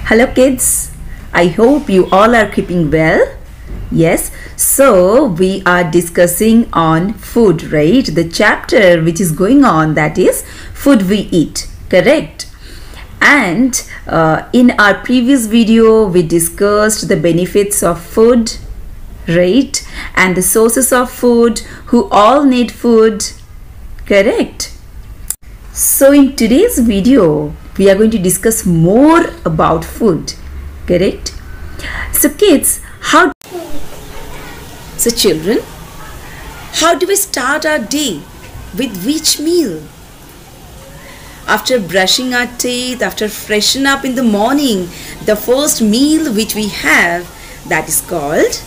Hello kids, I hope you all are keeping well. Yes, so we are discussing on food, right? The chapter which is going on, that is food we eat, correct? And in our previous video we discussed the benefits of food, right? And the sources of food, who all need food, correct? So in today's video we are going to discuss more about food, correct? So kids, children, how do we start our day? With which meal? After brushing our teeth, after freshen up in the morning, the first meal which we have, that is called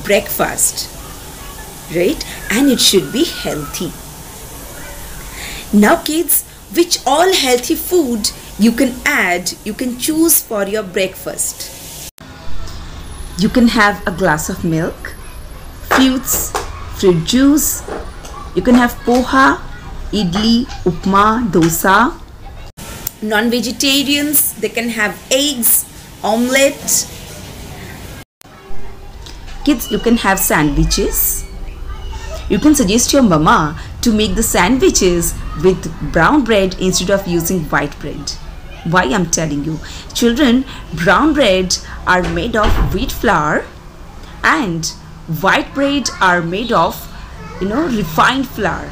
breakfast, right? And it should be healthy. Now kids, which all healthy food you can choose for your breakfast? You can have a glass of milk, fruits, fruit juice. You can have poha, idli, upma, dosa. Non-vegetarians, they can have eggs, omelette. Kids, you can have sandwiches. You can suggest your mama to make the sandwiches with brown bread instead of using white bread. Why I'm telling you? Children, brown bread are made of wheat flour and white bread are made of, refined flour.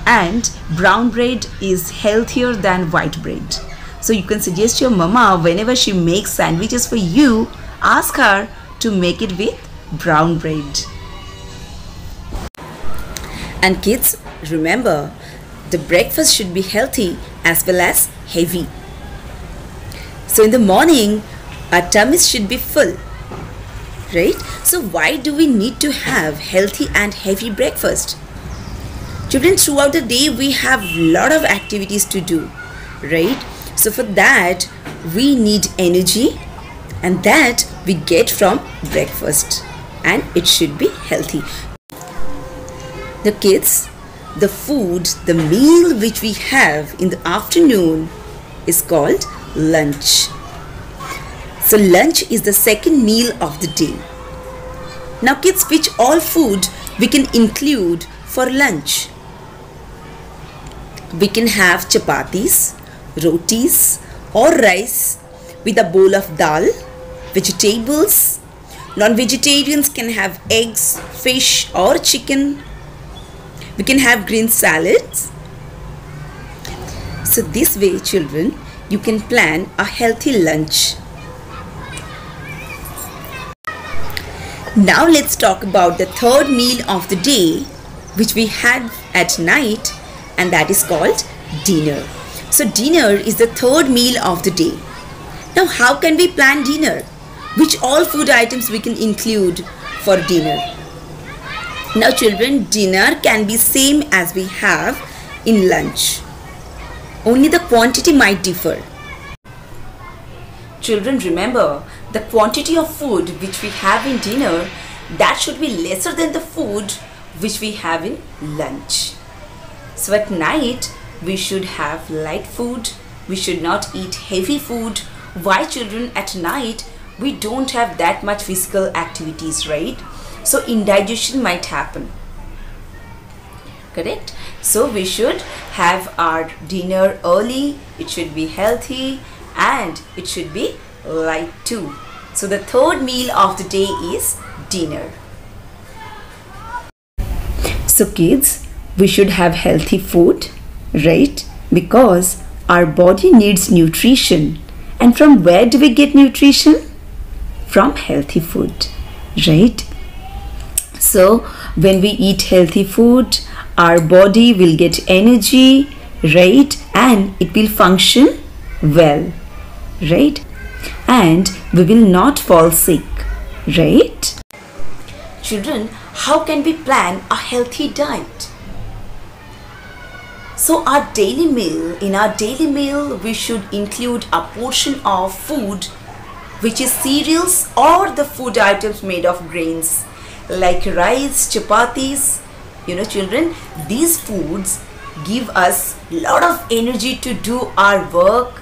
And brown bread is healthier than white bread. So you can suggest your mama, whenever she makes sandwiches for you, ask her to make it with brown bread. And kids, remember, the breakfast should be healthy as well as heavy. So in the morning, our tummies should be full, right? So why do we need to have healthy and heavy breakfast? Children, throughout the day, we have a lot of activities to do, right? So for that, we need energy, and that we get from breakfast, and it should be healthy. The kids, the food, the meal which we have in the afternoon is called lunch. So lunch is the second meal of the day. Now kids, which all food we can include for lunch? We can have chapatis, rotis or rice with a bowl of dal, vegetables. Non-vegetarians can have eggs, fish or chicken. We can have green salads. So this way, children, you can plan a healthy lunch. Now let's talk about the third meal of the day, which we had at night, and that is called dinner. So dinner is the third meal of the day. Now how can we plan dinner? Which all food items we can include for dinner? Now children, dinner can be same as we have in lunch. Only the quantity might differ. Children, remember, the quantity of food which we have in dinner, that should be lesser than the food which we have in lunch. So at night, we should have light food. We should not eat heavy food. Why, children? At night, we don't have that much physical activities, right? So indigestion might happen, correct? So we should have our dinner early. It should be healthy and it should be light too. So the third meal of the day is dinner. So kids, we should have healthy food, right? Because our body needs nutrition. And from where do we get nutrition? From healthy food, right? So when we eat healthy food, our body will get energy, right? And it will function well, right? And we will not fall sick, right? Children, how can we plan a healthy diet? So in our daily meal, we should include a portion of food which is cereals or the food items made of grains, like rice, chapatis. Children, these foods give us a lot of energy to do our work,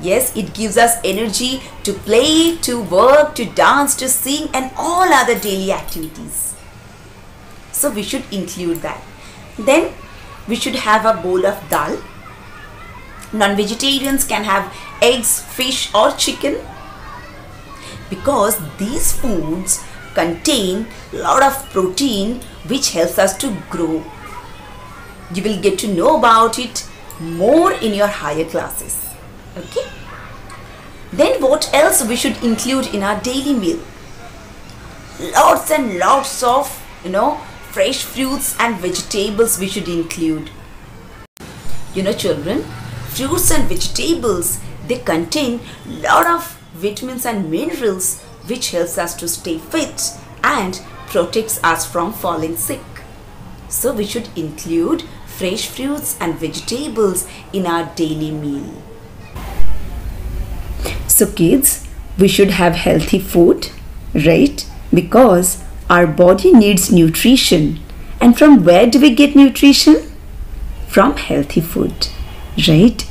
Yes, it gives us energy to play, to work, to dance, to sing, and all other daily activities. So we should include that. Then we should have a bowl of dal. Non-vegetarians can have eggs, fish or chicken, because these foods contain a lot of protein which helps us to grow. You will get to know about it more in your higher classes. Okay. Then what else we should include in our daily meal? Lots and lots of, fresh fruits and vegetables we should include. Children, fruits and vegetables, they contain lot of vitamins and minerals which helps us to stay fit and protects us from falling sick. So we should include fresh fruits and vegetables in our daily meal. So kids, we should have healthy food, right? Because our body needs nutrition. And from where do we get nutrition? From healthy food, right?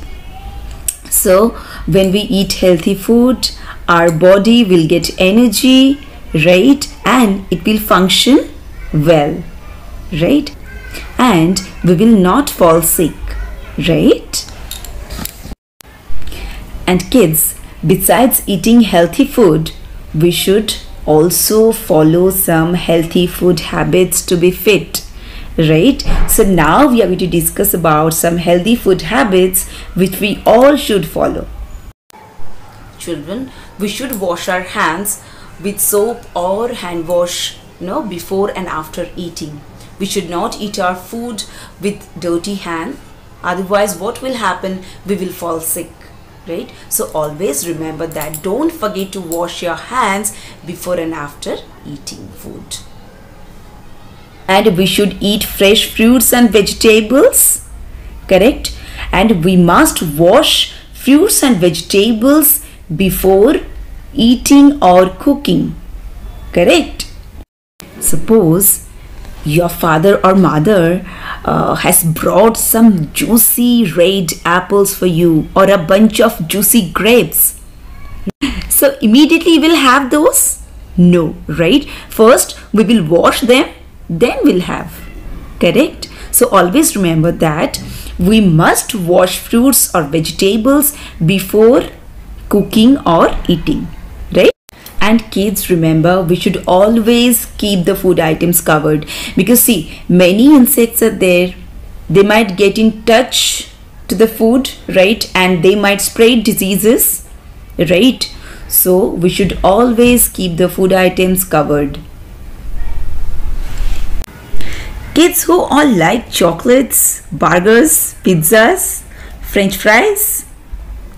So when we eat healthy food, our body will get energy, right? And it will function well, right? And we will not fall sick, right? And kids, besides eating healthy food, we should also follow some healthy food habits to be fit, right? So now we are going to discuss about some healthy food habits which we all should follow. Children, we should wash our hands with soap or hand wash, before and after eating. We should not eat our food with dirty hand. Otherwise, what will happen? We will fall sick. Right? So always remember that. Don't forget to wash your hands before and after eating food. And we should eat fresh fruits and vegetables. Correct? And we must wash fruits and vegetables before eating or cooking. Correct? Suppose your father or mother has brought some juicy red apples for you, or a bunch of juicy grapes. So immediately we'll have those? No, right? First we will wash them, then we'll have. Correct? So always remember that we must wash fruits or vegetables before cooking or eating. Right? And kids, remember, we should always keep the food items covered, because see, many insects are there. They might get in touch to the food, right? And they might spread diseases, right? So we should always keep the food items covered. Kids who all like chocolates, burgers, pizzas, French fries,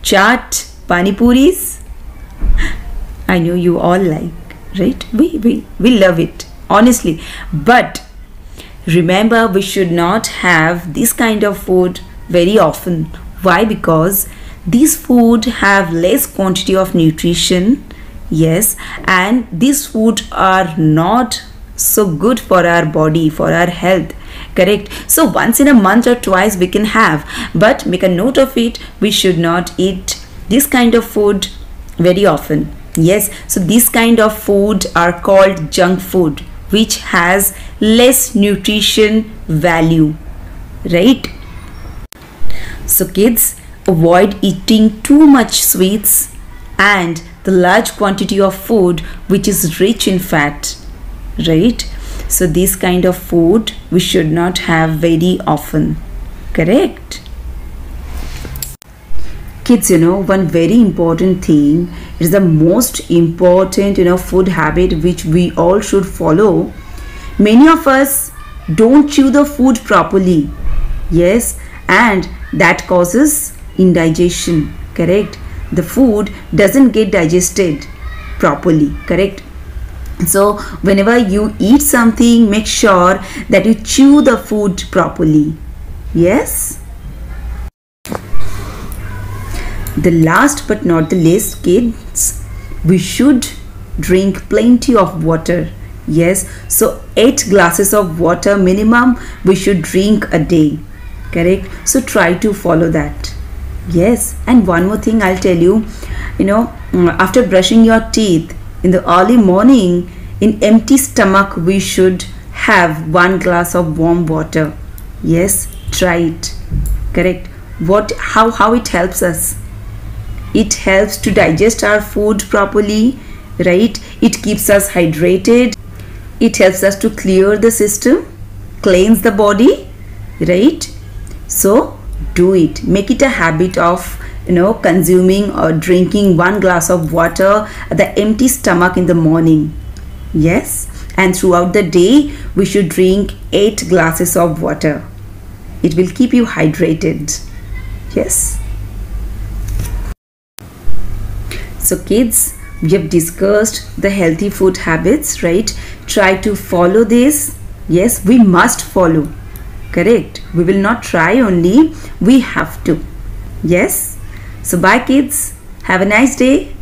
chaat, pani puris, I know you all like, right? We love it, honestly. But remember, we should not have this kind of food very often. Why? Because these food have less quantity of nutrition, yes, and these food are not so good for our body, for our health. Correct? So once in a month or twice we can have, but make a note of it, we should not eat this kind of food very often. Yes, so this kind of food are called junk food, which has less nutrition value, right? So kids, avoid eating too much sweets and the large quantity of food which is rich in fat, right? So this kind of food we should not have very often. Correct? Kids, one very important thing is the most important, food habit which we all should follow. Many of us don't chew the food properly. Yes, and that causes indigestion. Correct? The food doesn't get digested properly. Correct? So whenever you eat something, make sure that you chew the food properly. Yes? The last but not the least, kids, we should drink plenty of water. Yes, so 8 glasses of water minimum we should drink a day. Correct? So try to follow that. Yes, and one more thing I'll tell you, after brushing your teeth in the early morning, in empty stomach, we should have 1 glass of warm water. Yes, try it. Correct. How it helps us? It helps to digest our food properly, right? It keeps us hydrated. It helps us to clear the system, cleanse the body, right? So do it. Make it a habit of consuming or drinking 1 glass of water at the empty stomach in the morning. Yes, and throughout the day we should drink 8 glasses of water. It will keep you hydrated. Yes. So kids, we have discussed the healthy food habits, right? Try to follow this. Yes, we must follow. Correct. We will not try only, we have to. Yes. So bye kids. Have a nice day.